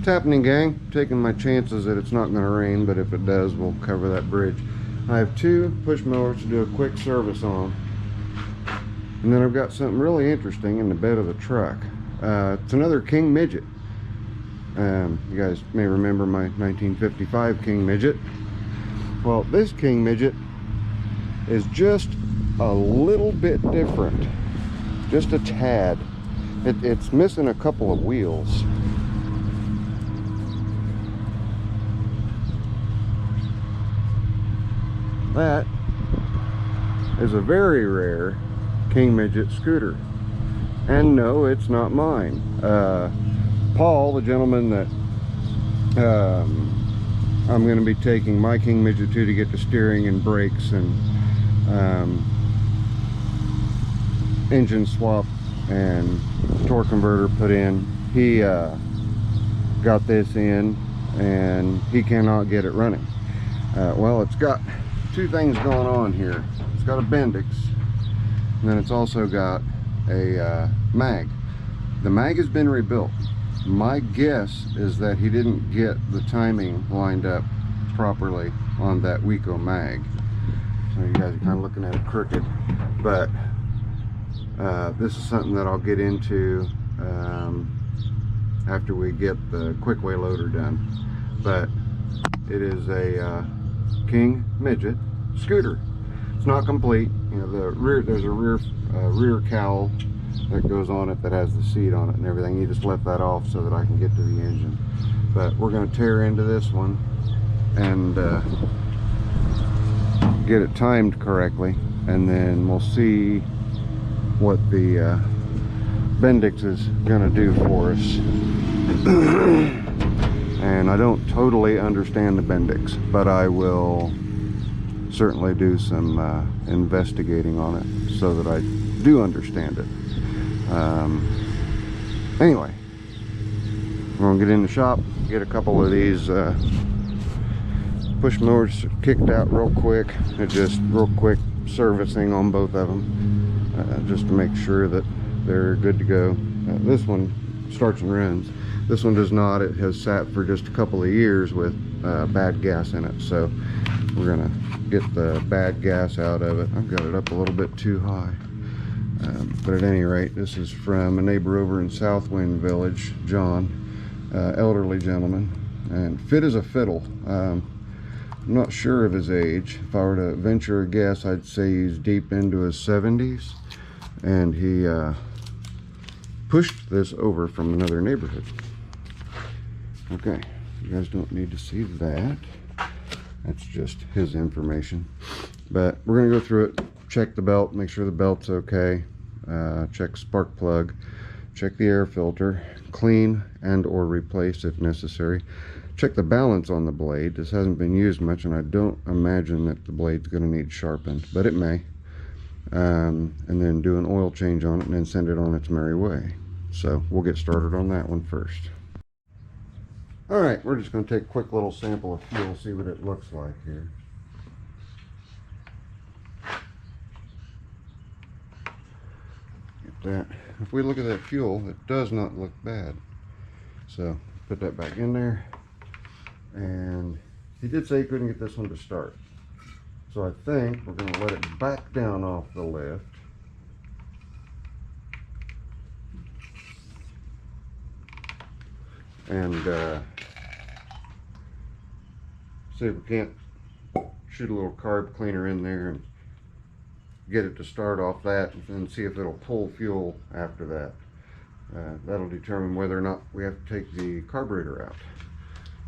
It's happening, gang. Taking my chances that it's not going to rain, but if it does, we'll cover that bridge. I have 2 push mowers to do a quick service on. And then I've got something really interesting in the bed of the truck. It's another King Midget. You guys may remember my 1955 King Midget. Well, this King Midget is just a little bit different. Just a tad. It's missing a couple of wheels. That is a very rare King Midget scooter. And no, it's not mine. Paul, the gentleman that I'm going to be taking my King Midget to get the steering and brakes and engine swap and torque converter put in, he got this in and he cannot get it running. Well, it's got 2 things going on here. It's got a Bendix, and then it's also got a mag. The mag has been rebuilt. My guess is that he didn't get the timing lined up properly on that Wico mag. So you guys are kind of looking at it crooked, but this is something that I'll get into after we get the quickway loader done. But it is a King Midget scooter. It's not complete. You know, the rear, there's a rear cowl that goes on it that has the seat on it and everything. You just let that off so that I can get to the engine. But we're going to tear into this one and get it timed correctly, and then we'll see what the Bendix is going to do for us. And I don't totally understand the Bendix, but I will certainly do some investigating on it so that I do understand it. Anyway, we're gonna get in the shop, get a couple of these push mowers kicked out real quick, and just real quick servicing on both of them, just to make sure that they're good to go. This one starts and runs. This one does not. It has sat for just a couple of years with bad gas in it, so we're gonna get the bad gas out of it. I've got it up a little bit too high. But at any rate, this is from a neighbor over in Southwind Village, John, elderly gentleman, and fit as a fiddle. I'm not sure of his age. If I were to venture a guess, I'd say he's deep into his 70s, and he pushed this over from another neighborhood. Okay, you guys don't need to see that. That's just his information. But we're gonna go through it, check the belt, make sure the belt's okay, check spark plug, check the air filter, clean and or replace if necessary, check the balance on the blade. This hasn't been used much, and I don't imagine that the blade's going to need sharpened, but it may. And then do an oil change on it and then send it on its merry way. So we'll get started on that one first. Alright, we're just going to take a quick little sample of fuel, see what it looks like here. That if we look at that fuel, it does not look bad. So put that back in there, and he did say he couldn't get this one to start, so I think we're going to let it back down off the lift and see if we can't shoot a little carb cleaner in there and get it to start off that, and see if it'll pull fuel after that. That'll determine whether or not we have to take the carburetor out.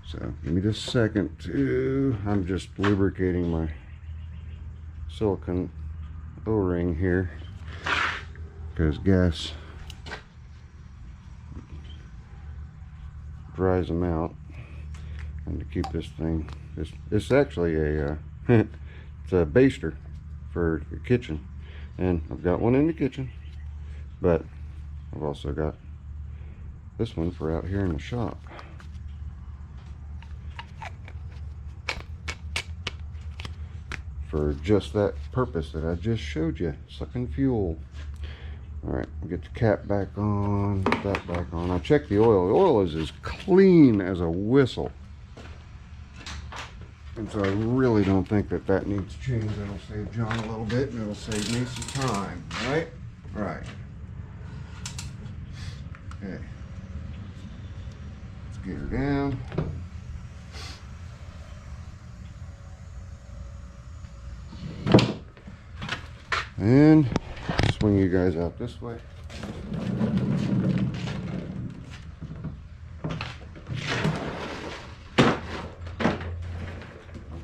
So give me just a second to, I'm just lubricating my silicone O-ring here because gas dries them out, and to keep this thing, it's actually a it's a baster for the kitchen, and I've got one in the kitchen, but I've also got this one for out here in the shop. For just that purpose that I just showed you, sucking fuel. Alright, we'll get the cap back on, get that back on. I'll check the oil. The oil is as clean as a whistle. And so I really don't think that that needs change. That'll save John a little bit and it'll save me some time, right? Right. Okay. Let's get her down. And swing you guys out this way.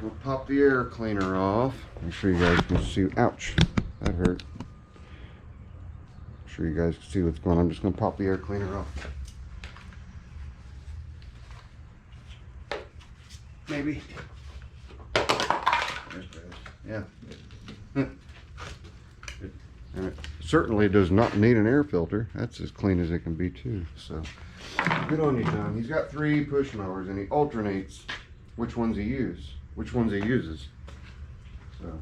We'll pop the air cleaner off. Make sure you guys can see. Ouch, that hurt. Make sure you guys can see what's going on. I'm just going to pop the air cleaner off. Maybe. Yeah. And it certainly does not need an air filter. That's as clean as it can be too. So good on you, John. He's got 3 push mowers and he alternates which ones he uses. So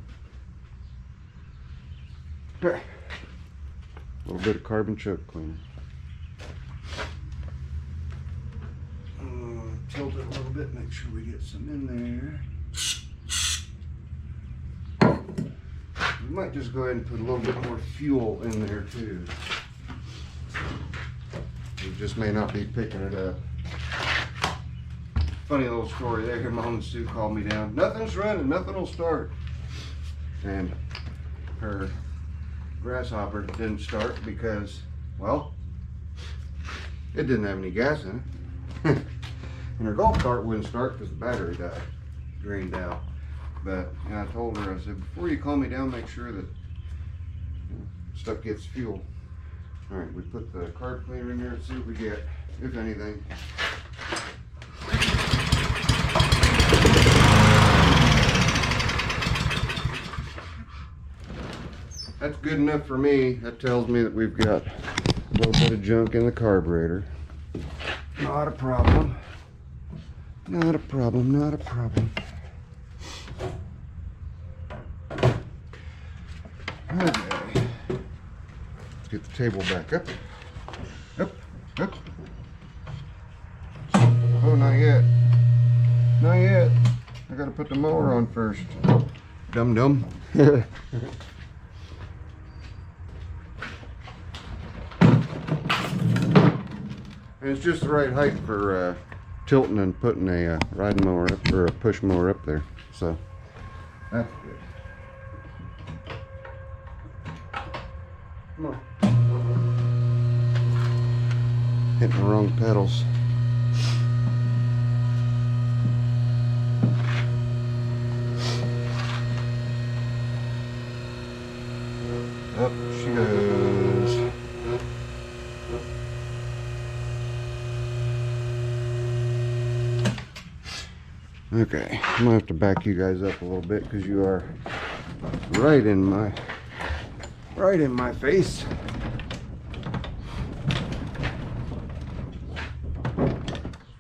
a little bit of carbon choke cleaner. Tilt it a little bit, make sure we get some in there. We might just go ahead and put a little bit more fuel in there too. You just may not be picking it up. Funny little story there. Mom and Sue called me down. Nothing's running, nothing will start. And her grasshopper didn't start because, well, it didn't have any gas in it. And her golf cart wouldn't start because the battery died, drained out. But I told her, I said, before you call me down, make sure that stuff gets fuel. All right, we put the carb cleaner in there and see what we get, if anything. That's good enough for me. That tells me that we've got a little bit of junk in the carburetor. Not a problem. Not a problem, not a problem. Okay. Let's get the table back up. Up, up. Oh, not yet. Not yet. I gotta put the mower on first. Dum dum. And it's just the right height for tilting and putting a riding mower up, or a push mower up there. So that's good. Come on. Hitting the wrong pedals. Up she goes. Okay, I'm gonna have to back you guys up a little bit because you are right in my face.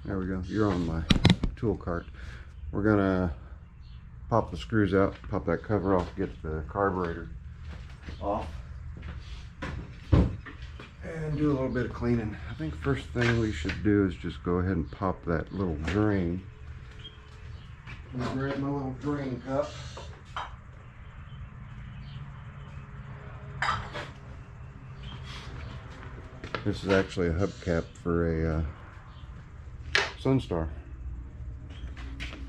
There we go. You're on my tool cart. We're gonna pop the screws out, pop that cover off, get the carburetor off, and do a little bit of cleaning. I think first thing we should do is just go ahead and pop that little drain. I'm gonna grab my little drain cup. This is actually a hubcap for a Sunstar.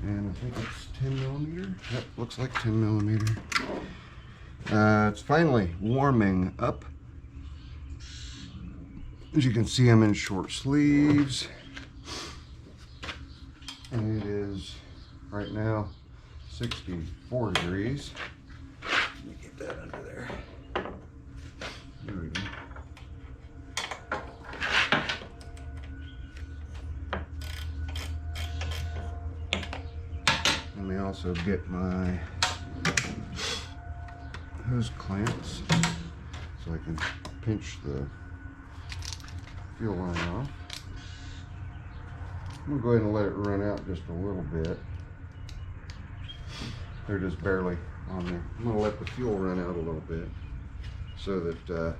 And I think it's 10 millimeter. Yep, looks like 10 millimeter. It's finally warming up. As you can see, I'm in short sleeves. And it is right now 64 degrees. Let me get that under there. There we go. Let me also get my hose clamps so I can pinch the fuel line off. I'm gonna go ahead and let it run out just a little bit. They're just barely on there. I'm gonna let the fuel run out a little bit so that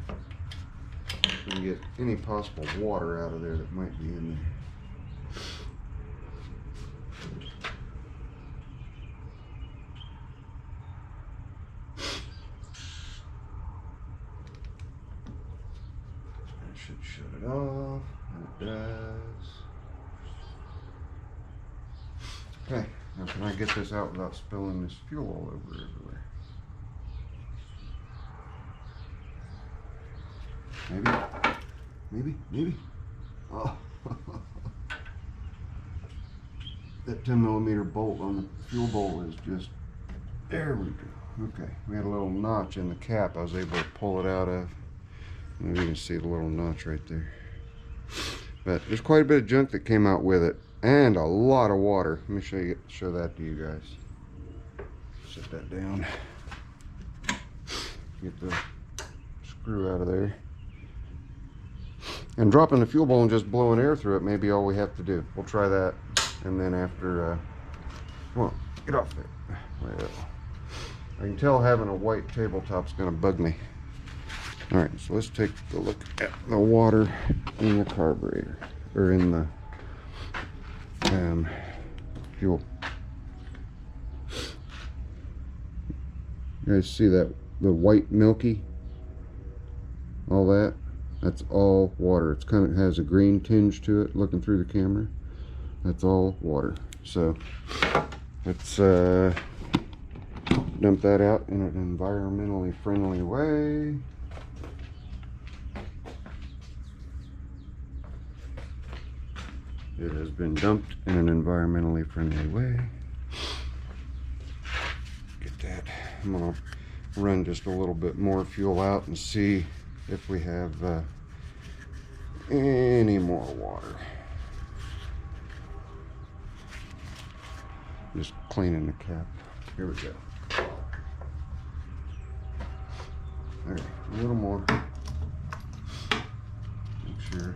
if we can get any possible water out of there that might be in there. That should shut it off, and it does. Okay, now can I get this out without spilling this fuel all over everywhere? Maybe. Oh. That 10mm bolt on the fuel bowl is just, there we go. Okay, we had a little notch in the cap I was able to pull it out of. Maybe you can see the little notch right there. But there's quite a bit of junk that came out with it, and a lot of water. Let me show that to you guys. Set that down. Get the screw out of there. And dropping the fuel bowl and just blowing air through it may be all we have to do. We'll try that, and then after, come on, get off there. Well, I can tell having a white tabletop's gonna bug me. All right, so let's take a look at the water in the carburetor, or in the fuel. You guys see that, the white milky, all that? That's all water. It's kind of has a green tinge to it looking through the camera. That's all water. So let's dump that out in an environmentally friendly way. It has been dumped in an environmentally friendly way. Get that. I'm gonna run just a little bit more fuel out and see if we have any more water. Just cleaning the cap. Here we go. All right, a little more. Make sure.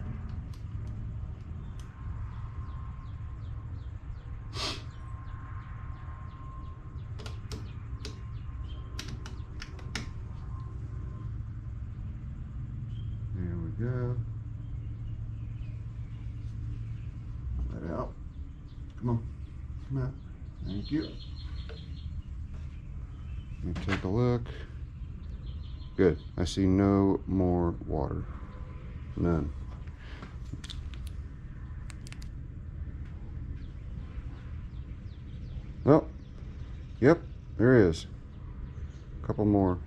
Go. Let that out. Come on. Come out. Thank you. Let me take a look. Good. I see no more water. None. Well, yep, there is. A couple more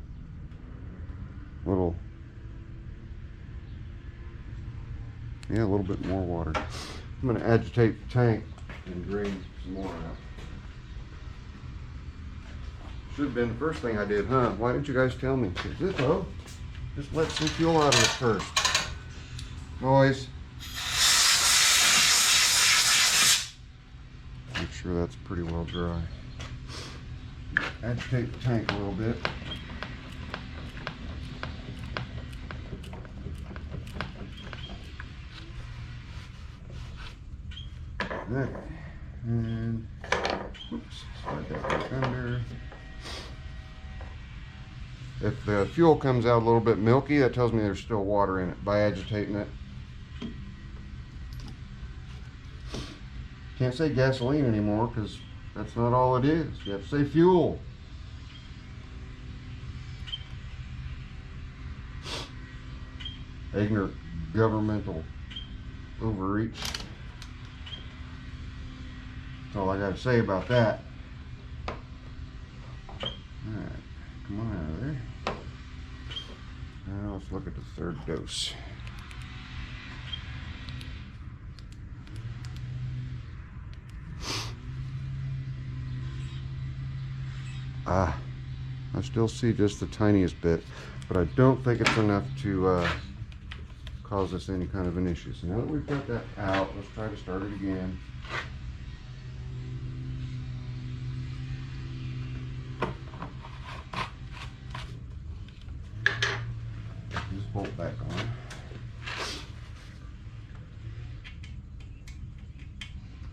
little. Yeah, a little bit more water. I'm going to agitate the tank and drain some more out. Should have been the first thing I did, huh? Why didn't you guys tell me? Zippo, just let some fuel out of it first. Boys. Make sure that's pretty well dry. Agitate the tank a little bit. Okay, and oops, slide that back under. If the fuel comes out a little bit milky, that tells me there's still water in it by agitating it. Can't say gasoline anymore because that's not all it is. You have to say fuel. Ignorant governmental overreach. That's all I got to say about that. Alright, come on out of there. Now let's look at the third dose. I still see just the tiniest bit, but I don't think it's enough to cause us any kind of an issue. So now that we've got that out, let's try to start it again. This bolt back on.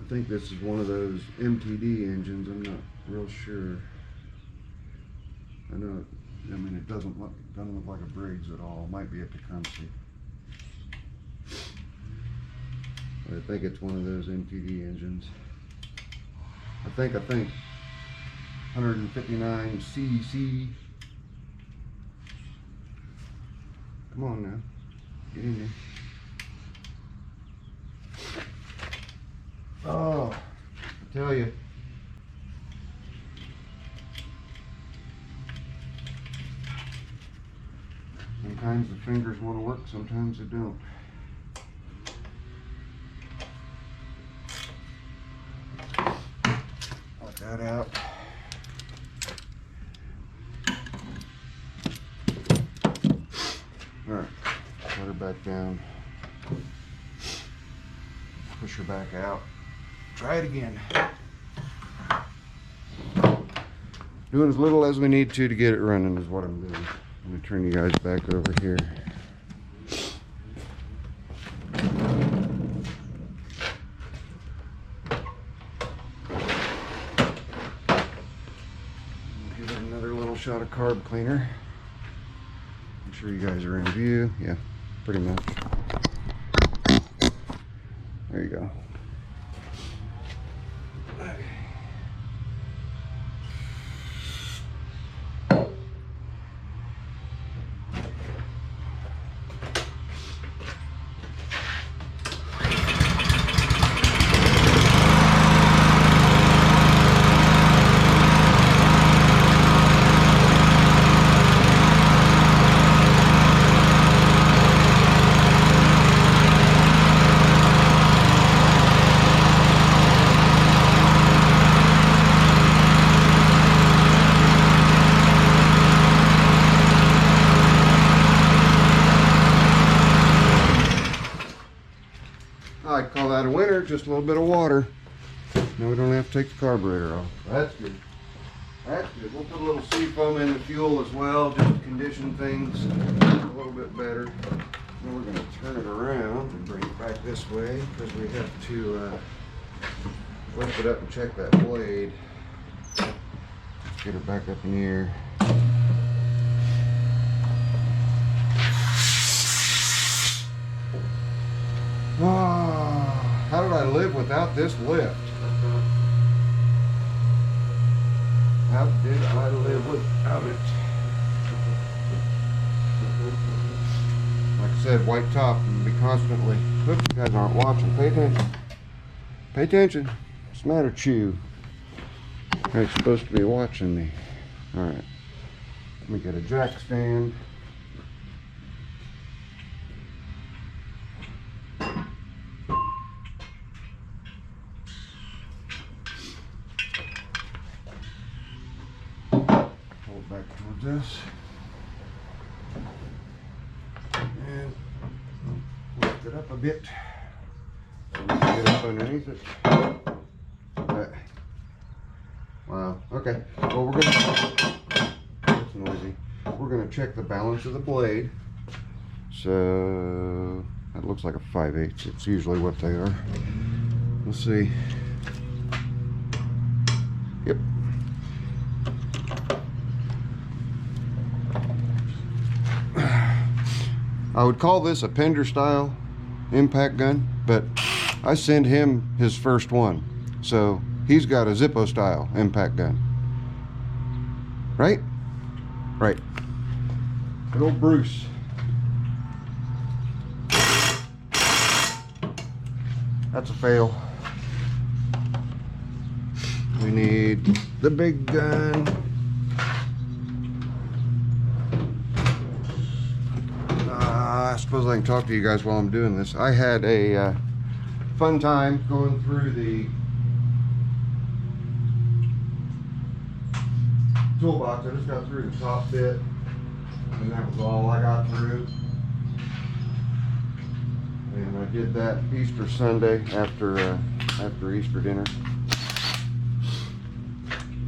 I think this is one of those MTD engines. I'm not real sure. I know, I mean, it doesn't look like a Briggs at all. It might be a Muncie. I think it's one of those MTD engines. I think 159 cc. Come on now, get in there. Oh, I tell you. Sometimes the fingers want to work, sometimes they don't. Let that out. Alright, put her back down. Push her back out. Try it again. Doing as little as we need to get it running is what I'm doing. I'm going to turn you guys back over here. Give it another little shot of carb cleaner. Make sure you guys are in view. Yeah, pretty much. There you go. I call that a winner, just a little bit of water. Now we don't have to take the carburetor off. That's good. That's good. We'll put a little sea foam in the fuel as well, just to condition things a little bit better. Then we're going to turn it around and bring it back this way because we have to lift it up and check that blade. Let's get it back up in the air. Oh, how did I live without this lift? How did I live without it? Like I said, white top and be constantly. Oops, you guys aren't watching. Pay attention. Pay attention. What's the matter, Chew? You're supposed to be watching me. Alright. Let me get a jack stand. Back towards this and lift it up a bit so we can get up underneath it. Wow, okay, well we're gonna, that's noisy, we're gonna check the balance of the blade. So that looks like a 5/8. It's usually what they are. Let's see. Yep. I would call this a Pender style impact gun, but I sent him his first one. So he's got a Zippo style impact gun. Right? Right. Good old Bruce. That's a fail. We need the big gun. I suppose I can talk to you guys while I'm doing this. I had a fun time going through the toolbox. I just got through the top bit, and that was all I got through. And I did that Easter Sunday after Easter dinner.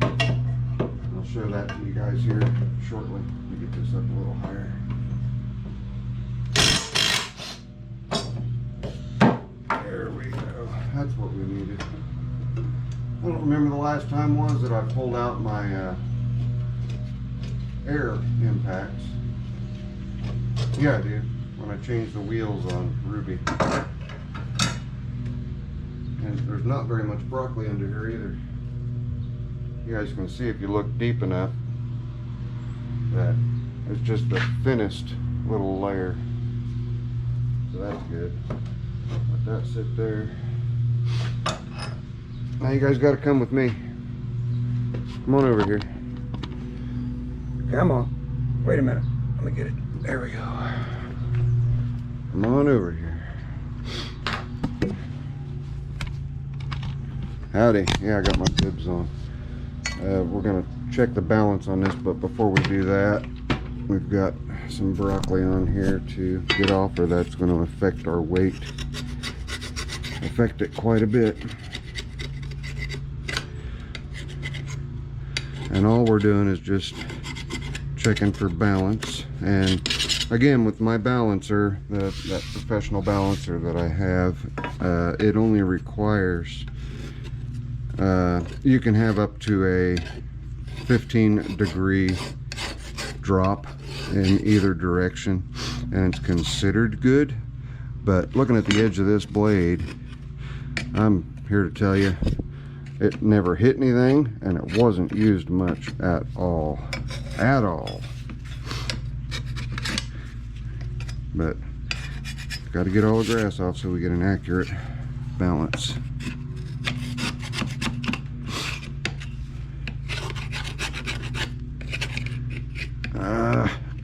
I'll show that to you guys here shortly. Let me get this up a little higher. There we go. That's what we needed. I don't remember the last time was that I pulled out my air impacts. Yeah, dude. When I changed the wheels on Ruby. And there's not very much broccoli under here either. You guys can see if you look deep enough that it's just the thinnest little layer. So that's good. Let that sit there. Now you guys got to come with me. Come on over here. Come on. Wait a minute. Let me get it. There we go. Come on over here. Howdy. Yeah, I got my bibs on. We're going to check the balance on this, but before we do that, we've got some broccoli on here to get off, or that's going to affect our weight. Affect it quite a bit. And all we're doing is just checking for balance. And again, with my balancer, that professional balancer that I have, it only requires, you can have up to a 15-degree drop in either direction, and it's considered good. But looking at the edge of this blade, I'm here to tell you, it never hit anything, and it wasn't used much at all. But got to get all the grass off so we get an accurate balance.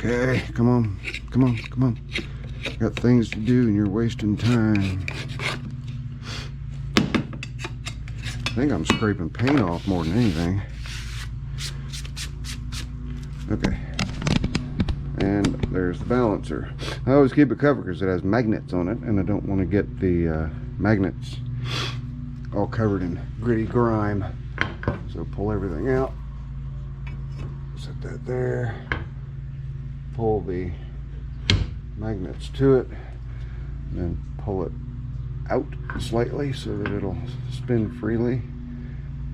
Okay, come on. Got things to do and you're wasting time. I think I'm scraping paint off more than anything. Okay. And there's the balancer. I always keep it covered because it has magnets on it, and I don't want to get the magnets all covered in gritty grime. So pull everything out. Set that there. Pull the magnets to it, and then pull it out slightly so that it'll spin freely.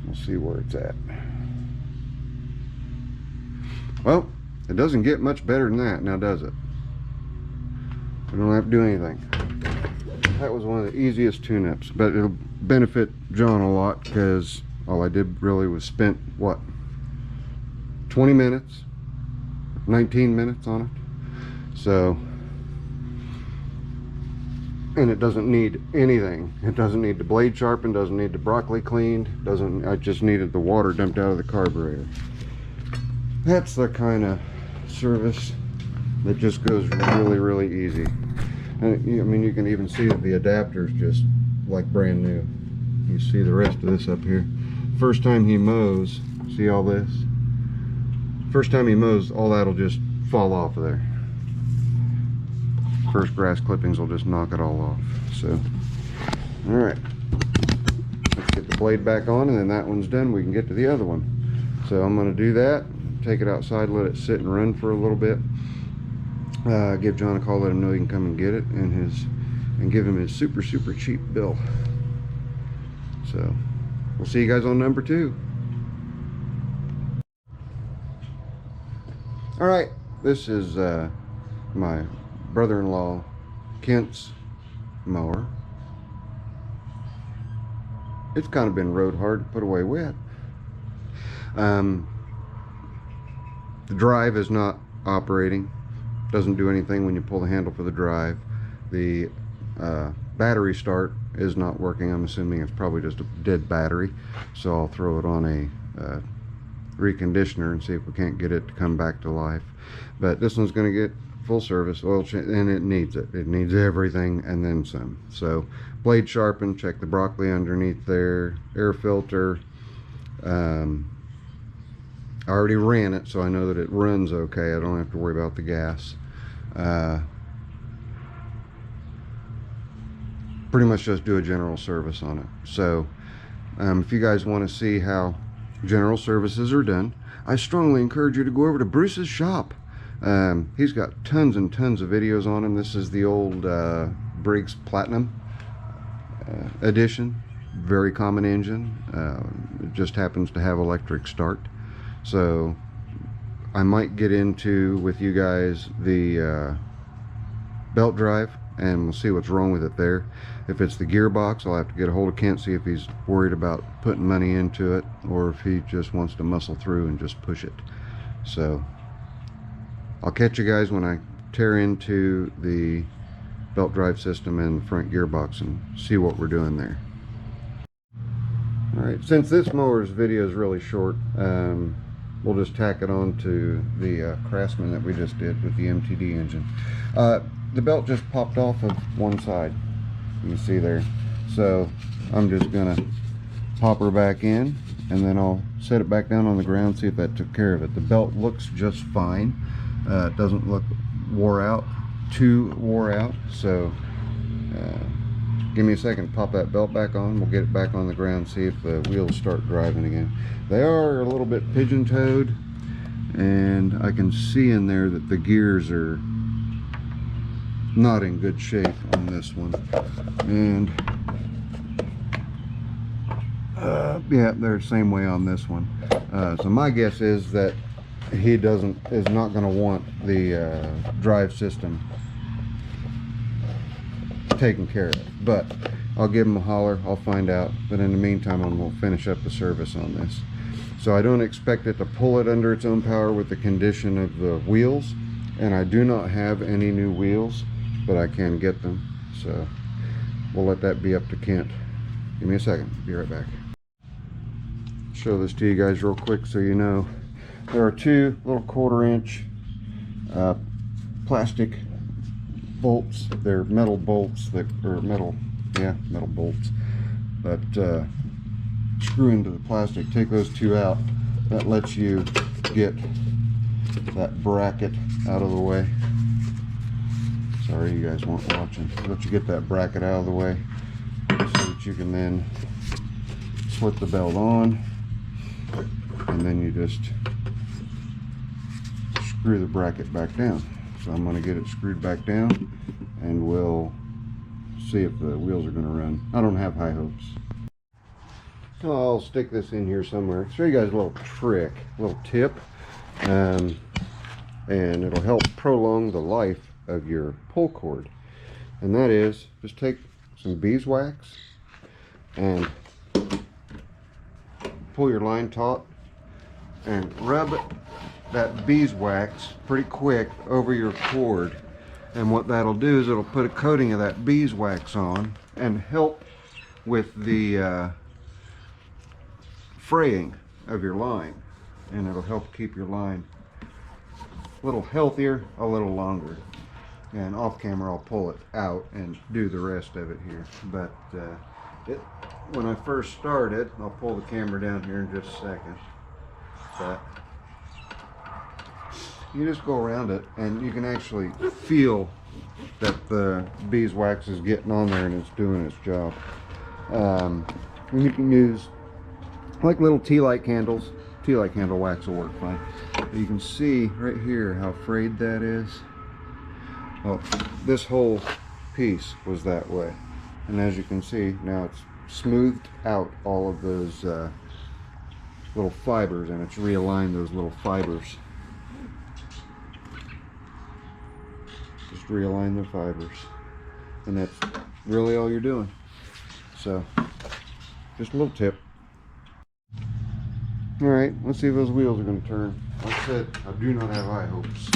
We'll see where it's at. Well, it doesn't get much better than that now, does it? We don't have to do anything. That was one of the easiest tune-ups, but it'll benefit John a lot because all I did really was spent, what, 20 minutes, 19 minutes on it. So, and it doesn't need anything. It doesn't need the blade sharpened, doesn't need the broccoli cleaned, I just needed the water dumped out of the carburetor. That's the kind of service that just goes really easy. And I mean, you can even see that the adapter's just like brand new. You see the rest of this up here. First time he mows, see all this? First time he mows, all that'll just fall off of there. First grass clippings will just knock it all off. So, all right, let's get the blade back on, and then that one's done, we can get to the other one. So I'm going to do that, take it outside, let it sit and run for a little bit. Give John a call, let him know he can come and get it, and give him his super cheap bill. So we'll see you guys on number 2. All right, this is my brother-in-law Kent's mower. It's kind of been rode hard, put away wet. The drive is not operating, doesn't do anything when you pull the handle for the drive. The battery start is not working. I'm assuming it's probably just a dead battery, so I'll throw it on a reconditioner and see if we can't get it to come back to life. But this one's going to get full service oil change, and it needs everything and then some. So blade sharpened, check the broccoli underneath there, air filter. I already ran it, so I know that it runs okay. I don't have to worry about the gas. Pretty much just do a general service on it. So if you guys want to see how general services are done, I strongly encourage you to go over to Bruce's shop. He's got tons and tons of videos on him. This is the old Briggs Platinum edition. Very common engine. It just happens to have electric start. So I might get into with you guys the belt drive and we'll see what's wrong with it there. If it's the gearbox, I'll have to get a hold of Kent, see if he's worried about putting money into it, or if he just wants to muscle through and just push it. So I'll catch you guys when I tear into the belt drive system and front gearbox and see what we're doing there. Alright, since this mower's video is really short, we'll just tack it on to the Craftsman that we just did with the MTD engine. The belt just popped off of one side, you can see there. So I'm just gonna pop her back in, and then I'll set it back down on the ground, see if that took care of it. The belt looks just fine. It doesn't look too wore out. So give me a second, pop that belt back on, we'll get it back on the ground, see if the wheels start driving again. They are a little bit pigeon-toed, and I can see in there that the gears are not in good shape on this one. And yeah, they're the same way on this one. So my guess is that he is not going to want the drive system taken care of, but I'll give him a holler, I'll find out. But in the meantime, I'm going to finish up the service on this. So I don't expect it to pull it under its own power with the condition of the wheels, and I do not have any new wheels, but I can get them. So we'll let that be up to Kent. Give me a second, be right back. Show this to you guys real quick so you know. There are two little 1/4 inch plastic bolts. They're metal bolts that are metal bolts that screw into the plastic. Take those two out. That lets you get that bracket out of the way. Sorry, you guys weren't watching. Let you get that bracket out of the way so that you can then slip the belt on, and then you just screw the bracket back down. So I'm going to get it screwed back down, and we'll see if the wheels are going to run. I don't have high hopes. So I'll stick this in here somewhere. Show you guys a little trick, a little tip, and it'll help prolong the life of your pull cord. And that is, just take some beeswax and pull your line taut and rub that beeswax pretty quick over your cord. And what that'll do is it'll put a coating of that beeswax on and help with the fraying of your line, and it'll help keep your line a little healthier, a little longer. And off camera I'll pull it out and do the rest of it here. But when I first started, I'll pull the camera down here in just a second, but you just go around it and you can actually feel that the beeswax is getting on there and it's doing its job. You can use like little tea light candles. Tea light candle wax will work fine. But you can see right here how frayed that is. Well, this whole piece was that way, and as you can see now, it's smoothed out all of those little fibers, and it's realigned those little fibers. Just realign the fibers, and that's really all you're doing. So just a little tip. All right, let's see if those wheels are going to turn. Like I said, I do not have high hopes.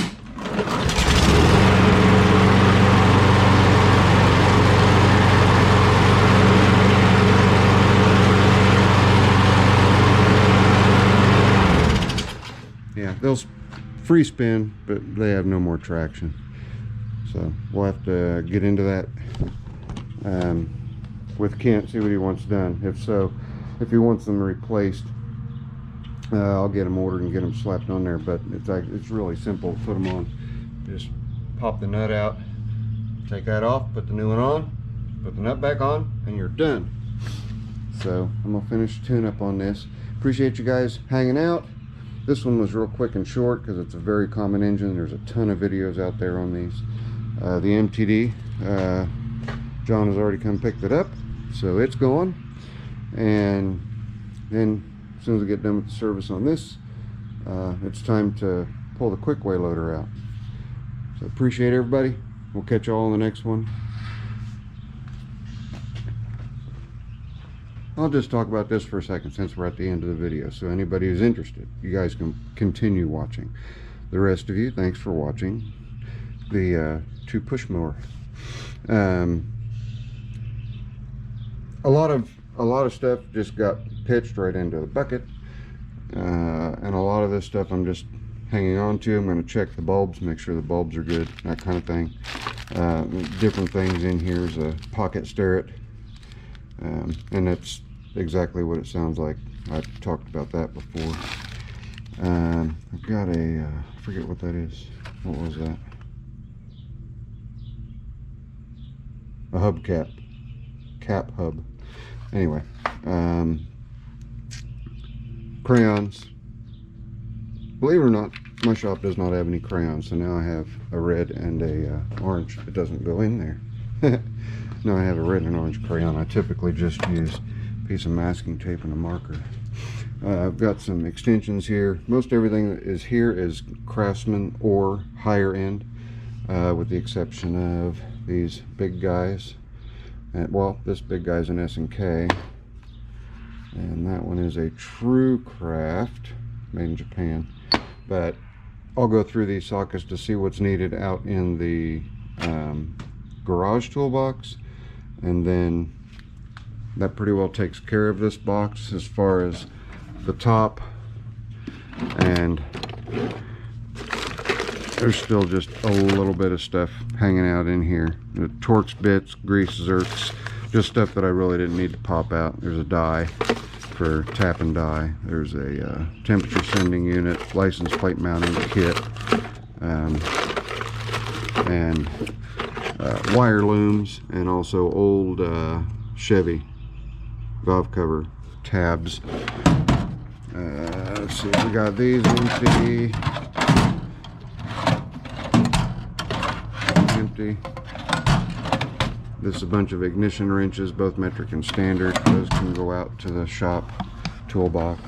Yeah, they'll free spin, but they have no more traction. So we'll have to get into that with Kent, see what he wants done. If he wants them replaced, I'll get them ordered and get them slapped on there. But it's really simple to put them on. Just pop the nut out, take that off, put the new one on, put the nut back on, and you're done. So I'm gonna finish the tune-up on this. Appreciate you guys hanging out. This one was real quick and short because it's a very common engine. There's a ton of videos out there on these. The MTD, John has already come picked it up, so it's going. And then as soon as we get done with the service on this, it's time to pull the quick way loader out. So appreciate everybody. We'll catch you all in the next one. I'll just talk about this for a second since we're at the end of the video. So anybody who's interested, you guys can continue watching. The rest of you, thanks for watching the 2-push mower. A lot of stuff just got pitched right into the bucket, and a lot of this stuff I'm just hanging on to. I'm going to check the bulbs, make sure the bulbs are good, that kind of thing. Different things in here is a pocket sterret, and that's exactly what it sounds like. I've talked about that before. I've got a I forget what that is. What was that? A hubcap, cap hub. Anyway, crayons. Believe it or not, my shop does not have any crayons, so now I have a red and a orange. It doesn't go in there. Now I have a red and orange crayon. I typically just use a piece of masking tape and a marker. I've got some extensions here. Most everything that is here is Craftsman or higher end, with the exception of these big guys. Well, this big guy's an S&K, and that one is a True Craft, made in Japan. But I'll go through these sockets to see what's needed out in the garage toolbox, and then that pretty well takes care of this box as far as the top. And there's still just a little bit of stuff hanging out in here. The Torx bits, grease zerks, just stuff that I really didn't need to pop out. There's a die for tap and die. There's a temperature sending unit, license plate mounting kit, and wire looms, and also old Chevy valve cover tabs. Let's see, we got these empty. This is a bunch of ignition wrenches, both metric and standard. Those can go out to the shop toolbox.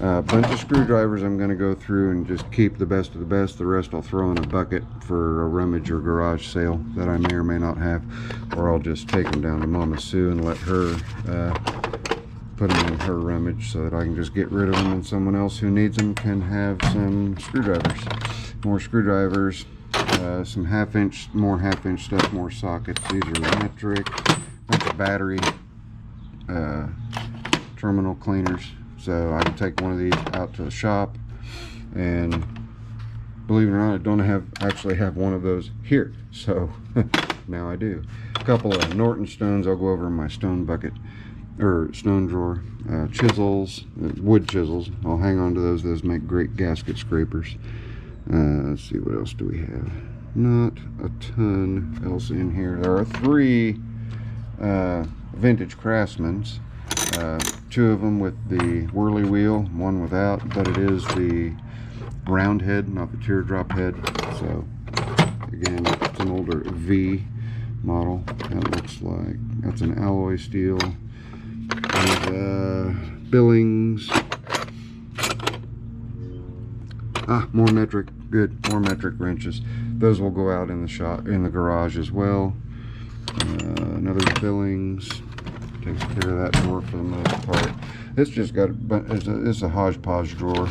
A bunch of screwdrivers I'm going to go through and just keep the best of the best. The rest I'll throw in a bucket for a rummage or garage sale that I may or may not have, or I'll just take them down to Mama Sue and let her put them in her rummage so that I can just get rid of them, and someone else who needs them can have some screwdrivers. More screwdrivers. Some more half-inch stuff, more sockets. These are metric, bunch of battery terminal cleaners. So I can take one of these out to the shop, and believe it or not, I don't actually have one of those here. So now I do. A couple of Norton stones I'll go over in my stone bucket, or stone drawer. Chisels, wood chisels. I'll hang on to those. Those make great gasket scrapers. Let's see, what else do we have? Not a ton else in here. There are 3 vintage Craftsmans, 2 of them with the whirly wheel, 1 without, but it is the round head, not the teardrop head. So again, it's an older V model. That looks like, that's an alloy steel. And Billings. More metric. Good, more metric wrenches. Those will go out in the shop, in the garage as well. Another Billings takes care of that drawer for the most part. It's just got, it's a hodgepodge drawer.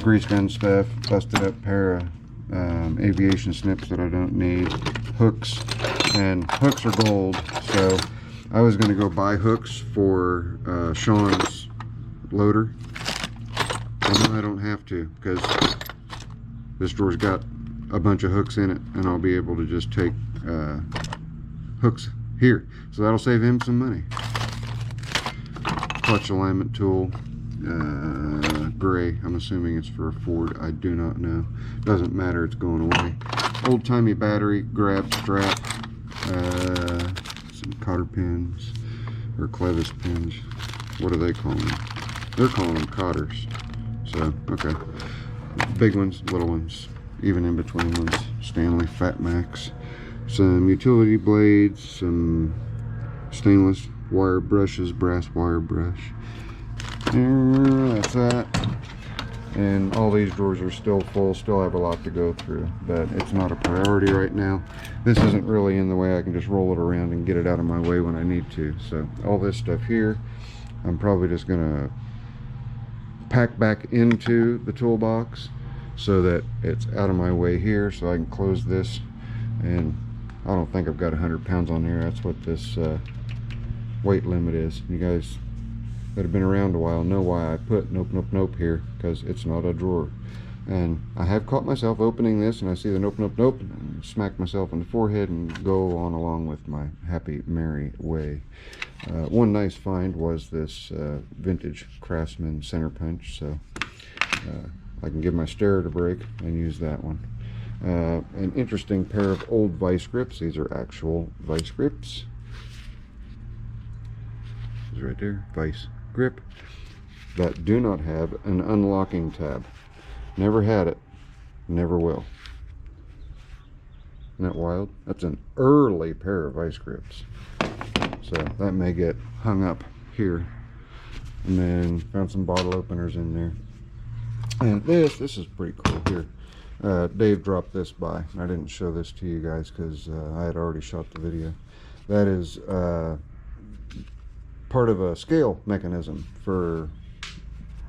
Grease gun stuff, busted up pair of aviation snips that I don't need, hooks, and hooks are gold. So I was going to go buy hooks for Sean's loader. Well, no, I don't have to, because this drawer's got a bunch of hooks in it, and I'll be able to just take hooks here. So that'll save him some money. Clutch alignment tool, gray. I'm assuming it's for a Ford. I do not know. Doesn't matter, it's going away. Old-timey battery, grab strap, some cotter pins, or clevis pins. What do they call them? They're calling them cotters. So, okay. Big ones, little ones, even in between ones. Stanley Fat Max. Some utility blades, some stainless wire brushes, brass wire brush. That's that. and all these drawers are still full, still have a lot to go through, but it's not a priority right now. This isn't really in the way. I can just roll it around and get it out of my way when I need to. So all this stuff here, I'm probably just gonna pack back into the toolbox so that it's out of my way here, so I can close this. And I don't think I've got 100 pounds on here. That's what this weight limit is. You guys that have been around a while know why I put nope, nope, nope here, because it's not a drawer. And I have caught myself opening this and I see the nope, nope, nope, and smack myself in the forehead and go on along with my happy, merry way. One nice find was this vintage Craftsman center punch, so I can give my stereo a break and use that one. An interesting pair of old vice grips. These are actual vice grips. It's right there, vice grip, that do not have an unlocking tab. Never had it, never will. Isn't that wild? That's an early pair of vice grips, so that may get hung up here. And then found some bottle openers in there. And this is pretty cool here. Dave dropped this by. I didn't show this to you guys because I had already shot the video. That is part of a scale mechanism for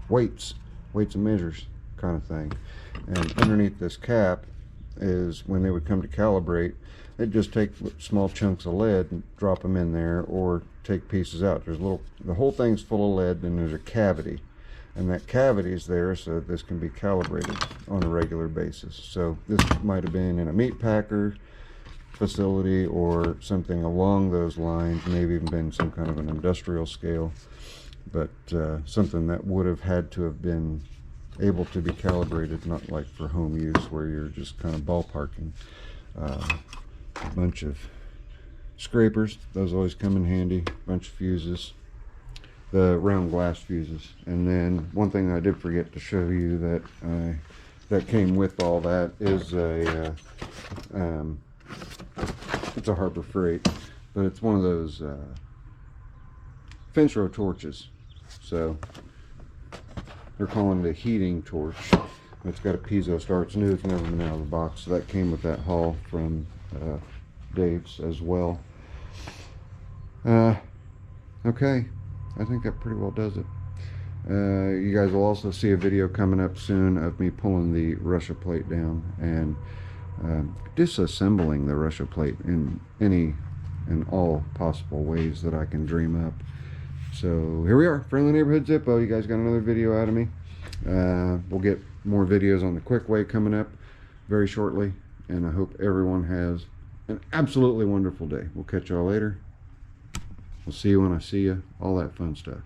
weights and measures kind of thing. And underneath this cap is when they would come to calibrate, they'd just take small chunks of lead and drop them in there, or take pieces out. There's the whole thing's full of lead, and there's a cavity, and that cavity is there so that this can be calibrated on a regular basis. So this might have been in a meat packer facility or something along those lines, maybe even been some kind of an industrial scale, but something that would have had to have been able to be calibrated, not like for home use where you're just kind of ballparking. A bunch of scrapers, those always come in handy. Bunch of fuses, the round glass fuses. And then one thing I did forget to show you that came with all that is it's a Harbor Freight, but it's one of those fence row torches. So they're calling it a heating torch. It's got a piezo star. It's new, it's never been out of the box. So that came with that haul from Dave's as well. Okay, I think that pretty well does it. You guys will also see a video coming up soon of me pulling the Russia plate down and disassembling the Russia plate in any and all possible ways that I can dream up. So here we are, Friendly Neighborhood Zippo. You guys got another video out of me. We'll get more videos on the quick way coming up very shortly, and I hope everyone has an absolutely wonderful day. We'll catch y'all later. We'll see you when I see you, all that fun stuff.